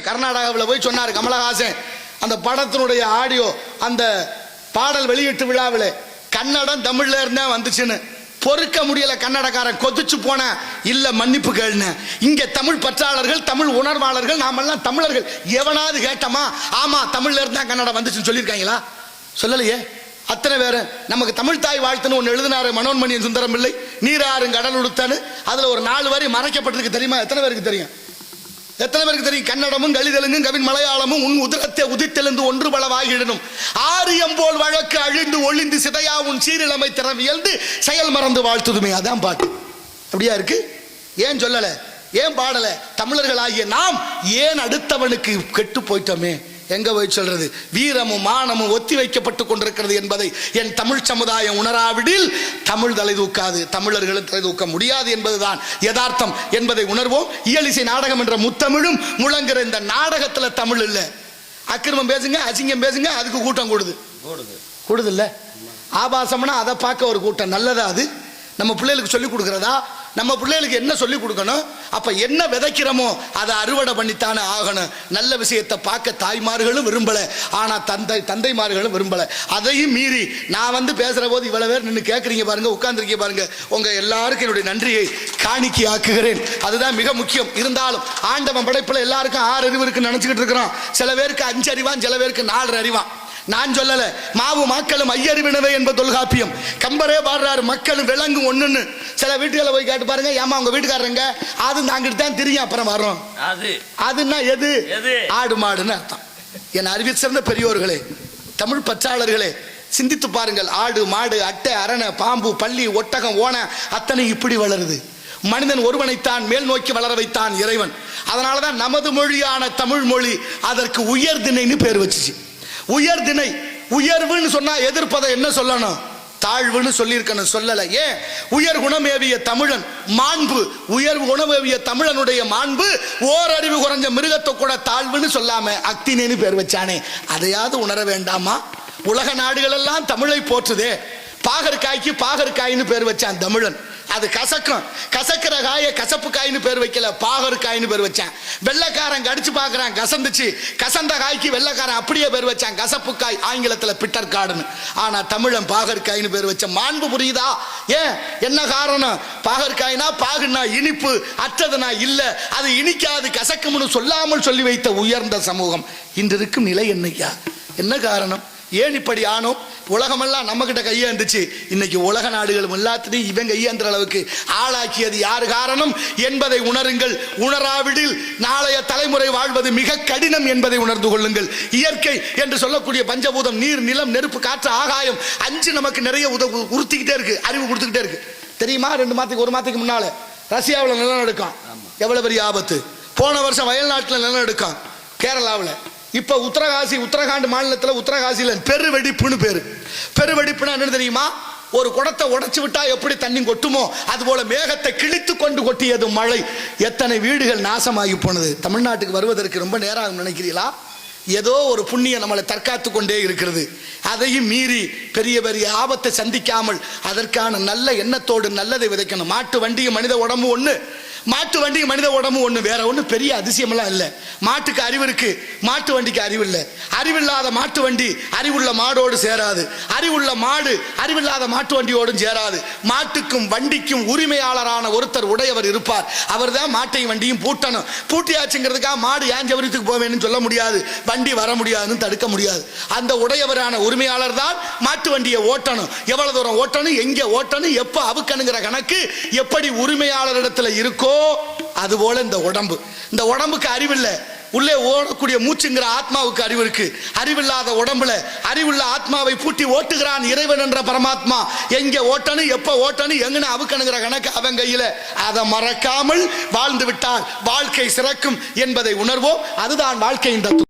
கர்நாடகாவில் போய் சொன்னார் கமலஹாசன். அந்த படத்தினுடைய ஆடியோ, அந்த பாடல் வெளியீட்டு விழாவில் கன்னடம் தமிழ்ல இருந்தா வந்துச்சுன்னு பொறுக்க முடியல. கன்னடக்காரன் கொதிச்சு போன, இல்ல மன்னிப்பு கேளுன. இங்க தமிழ் பற்றாளர்கள், தமிழ் உணர்வாளர்கள், நாமெல்லாம் தமிழர்கள், எவனாவது கேட்டமா ஆமா தமிழ்ல இருந்தா கன்னடம் வந்துச்சுன்னு சொல்லியிருக்காங்களா? சொல்லலையே. அத்தனை பேரு நமக்கு தமிழ் தாய் வாழ்த்துன்னு ஒன்று எழுதினாரு மனோன்மணியன் சுந்தரம் பிள்ளை, நீராறும் கடல் உடுத்தான்னு. அதுல ஒரு 4 வரி மறைக்கப்பட்டிருக்கு. தெரியுமா? எத்தனை பேருக்கு தெரியும்? எத்தனை பேருக்கு தெரியும்? கன்னடமும் கலிதெலுங்கும் கவின் மலையாளமும் உன் உதிரத்தை உதித்தெழுந்து ஒன்று பலவாகிடணும். ஆரியம் போல் வழக்கு அழிந்து ஒளிந்து சிதையா உன் சீரிழமை திறவியல்ந்து செயல் மறந்து வாழ்த்துதுமே. அதான் பாட்டு. அப்படியா இருக்கு? ஏன் சொல்லல? ஏன் பாடல? தமிழர்களாகிய நாம் ஏன் அடுத்தவனுக்கு கெட்டு போயிட்டோமே? எங்க போய் சொல்றது? வீரமும் மானமும் ஒத்தி வைக்கப்பட்டு கொண்டிருக்கிறது என்பதை என் தமிழ் சமுதாயம் உணராவிடில் தமிழ் தலை தூக்காது, தமிழர்களும் தலை தூக்க முடியாது என்பதுதான் யதார்த்தம் என்பதை உணர்வோம். இயலிசை நாடகம் என்ற முத்தமிழும் முழங்குற இந்த நாடகத்துல தமிழ் இல்ல. அக்கிரமம் பேசுங்க, அசிங்கம் பேசுங்க, அதுக்கு கூட்டம் கூடுது இல்ல. ஆபாசம்னா அதை பார்க்க ஒரு கூட்டம். நல்லதா அது? நம்ம பிள்ளைகளுக்கு சொல்லிக் கொடுக்கிறதா? நம்ம பிள்ளைகளுக்கு என்ன சொல்லிக் கொடுக்கணும்? அப்ப என்ன விதைக்கிறோமோ அதை அறுவடை பண்ணித்தானே ஆகணும். நல்ல விஷயத்தை பார்க்க தாய்மார்களும் விரும்பல, ஆனா தந்தைமார்களும் விரும்பல. அதையும் மீறி நான் பேசுற போது இவ்வளவு பேர் நின்று கேட்கறீங்க பாருங்க, உட்கார்ந்துருக்கீங்க பாருங்க. உங்க எல்லாருக்கும் என்னுடைய நன்றியை காணிக்கை ஆக்குகிறேன். அதுதான் மிக முக்கியம். இருந்தாலும் ஆண்டவன் படைப்புல எல்லாருக்கும் 6 அறிவு இருக்குன்னு நினைச்சுக்கிட்டு இருக்கிறோம். சில பேருக்கு 5 அறிவான், சில பேருக்கு 4 அறிவான். நான் சொல்லல. மாவு மக்களும் ஐயறிவினவை என்ப தொல்காப்பியம். கம்பரே பாடுறாரு, மக்களும் விலங்கும் ஒண்ணுன்னு. சில வீட்டுகளை போய் கேட்டு பாருங்க, ஏமா உங்க வீட்டுக்காரங்க அது நாங்கிட்டு தான் தெரியும், அப்புறம் வர்றோம். அதுன்னா எது? ஆடு மாடுன்னு அர்த்தம். என் அறிவில் சிறந்த பெரியோர்களே, தமிழ் பற்றாளர்களே, சிந்தித்து பாருங்கள். ஆடு மாடு அட்டை அரணை பாம்பு பள்ளி ஒட்டகம் ஓன அத்தனை இப்படி வளருது. மனிதன் ஒருவனைத்தான் மேல் நோக்கி வளர வைத்தான் இறைவன். அதனாலதான் நமது மொழியான தமிழ் மொழி அதற்கு உயர்திணைன்னு பேர் வச்சுச்சு. உயர்திணை. உயர்வுன்னு சொன்னா எதிர்ப்பதை என்ன சொல்லணும்? தாழ்வுன்னு சொல்லியிருக்கணும். சொல்லல. ஏன்? உயர் குணமேவிய தமிழன் மாண்பு, உயர்வு குணமேவிய தமிழனுடைய மாண்பு ஓரறிவு குறைஞ்ச மிருகத்தை கூட தாழ்வுன்னு சொல்லாம அக்தினேன்னு பேர் வச்சானே, அதையாவது உணர வேண்டாமா? உலக நாடுகள் எல்லாம் தமிழை போற்றுதே. பாகற்காய்க்கு பாகற்காயின்னு பேர் வச்சான் தமிழன். அது கசக்கும். கசக்கிற காய கசப்பு காயின்னு பேர் வைக்கல, பாகற்காயின்னு பேர் வச்சான். வெள்ளைக்காரன் கடிச்சு பார்க்கறான், கசந்துச்சு. கசந்த காய்க்கு வெள்ளைக்காரன் அப்படியே பேர் வச்சான், கசப்பு காய். ஆங்கிலத்துல பிட்டர் கார்டுன்னு. ஆனா தமிழன் பாகற்காயின்னு பேர் வச்ச. மாண்பு புரியுதா? ஏன்? என்ன காரணம்? பாகற்காய்னா பாகுனா இனிப்பு, அற்றதுனா இல்ல, அது இனிக்காது கசக்கும்னு சொல்லாமல் சொல்லி வைத்த உயர்ந்த சமூகம் இன்று இருக்கும் நிலை என்னையா? என்ன காரணம்? ஏன் இப்படி ஆனோம்? உலகமெல்லாம் நம்ம கிட்ட கையேந்துச்சு. இன்னைக்கு உலக நாடுகளும் எல்லாத்தையும் இவன் கையேந்துற அளவுக்கு ஆளாக்கியது யாரு காரணம் என்பதை உணருங்கள். உணராவிடில் நாளைய தலைமுறை வாழ்வது மிக கடினம் என்பதை உணர்ந்து கொள்ளுங்கள். இயற்கை என்று சொல்லக்கூடிய பஞ்சபூதம் நீர் நிலம் நெருப்பு காற்று ஆகாயம் 5 நமக்கு நிறைய உறுத்திக்கிட்டே இருக்கு, அறிவு கொடுத்துக்கிட்டே இருக்கு. தெரியுமா? 2 மாதத்துக்கு 1 மாதத்துக்கு முன்னால ரஷ்யாவில் நிலநடுக்கம். எவ்வளவு பெரிய ஆபத்து! போன வருஷம் வயல்நாட்டில் நிலநடுக்கம், கேரளாவில். இப்ப உத்தரகாண்ட் மாநிலத்தில் உத்தரகாசியில பெருவெடிப்புன்னு பேரு. பெருவெடிப்புனா என்ன தெரியுமா? ஒரு குடத்தை உடைச்சு விட்டா எப்படி தண்ணி கொட்டுமோ அது போல மேகத்தை கிழித்து கொண்டு கொட்டியது மழை. எத்தனை வீடுகள் நாசமாகி போனது. தமிழ்நாட்டுக்கு வருவதற்கு ரொம்ப நேரம் நினைக்கிறீங்களா? ஏதோ ஒரு புண்ணியம் நம்மளை தற்காத்து கொண்டே இருக்கிறது. அதையும் மீறி பெரிய பெரிய ஆபத்தை சந்திக்காமல் அதற்கான நல்ல எண்ணத்தோடு நல்லதை விதைக்கணும். மாட்டு வண்டியும் மனித உடம்பு ஒண்ணு, மாட்டு வண்டிக்கு மனித உடம்பு ஒண்ணு, வேற ஒண்ணு பெரிய அதிசயமெல்லாம் இல்லை. மாட்டுக்கு அறிவு இருக்கு, மாட்டு வண்டிக்கு அறிவு இல்லை. அறிவில்லாத மாட்டு வண்டி அறிவுள்ள மாடோடு சேராது, அறிவுள்ள மாடு அறிவில்லாத மாட்டு வண்டியோடும் சேராது. மாட்டுக்கும் வண்டிக்கும் உரிமையாளரான ஒருத்தர் உடையவர் இருப்பார். அவர் தான் மாட்டையும் வண்டியும் பூட்டணும். பூட்டியாச்சுங்கிறதுக்காக மாடு ஏன் ஜவரித்துக்கு போவேன்னு சொல்ல முடியாது, வண்டி வர முடியாதுன்னு தடுக்க முடியாது. அந்த உடையவரான உரிமையாளர் தான் மாட்டு வண்டியை ஓட்டணும். எவ்வளவு தூரம் ஓட்டணும், எங்க ஓட்டணும், எப்ப அவுக்கணுங்கிற கணக்கு எப்படி உரிமையாளரிடத்துல இருக்கோ அதுபோல இந்த உடம்பு. இந்த உடம்புக்கு அறிவில்லை, உள்ளே ஓடக்கூடிய மூச்சுங்கிற ஆத்மாவுக்கு அறிவு இருக்கு. அறிவில்லாத உடம்புல அறிவுள்ள ஆத்மாவை பூட்டி ஓட்டுகிறான் இறைவன் என்ற பரமாத்மா. எங்க ஓட்டணும், எப்ப ஓட்டணும், எங்கன்னு அவுக்கணுங்கிற கணக்கு அவன் கையில. அதை மறக்காமல் வாழ்ந்து விட்டால் வாழ்க்கை சிறக்கும் என்பதை உணர்வோம். அதுதான் வாழ்க்கையின் தத்துவம்.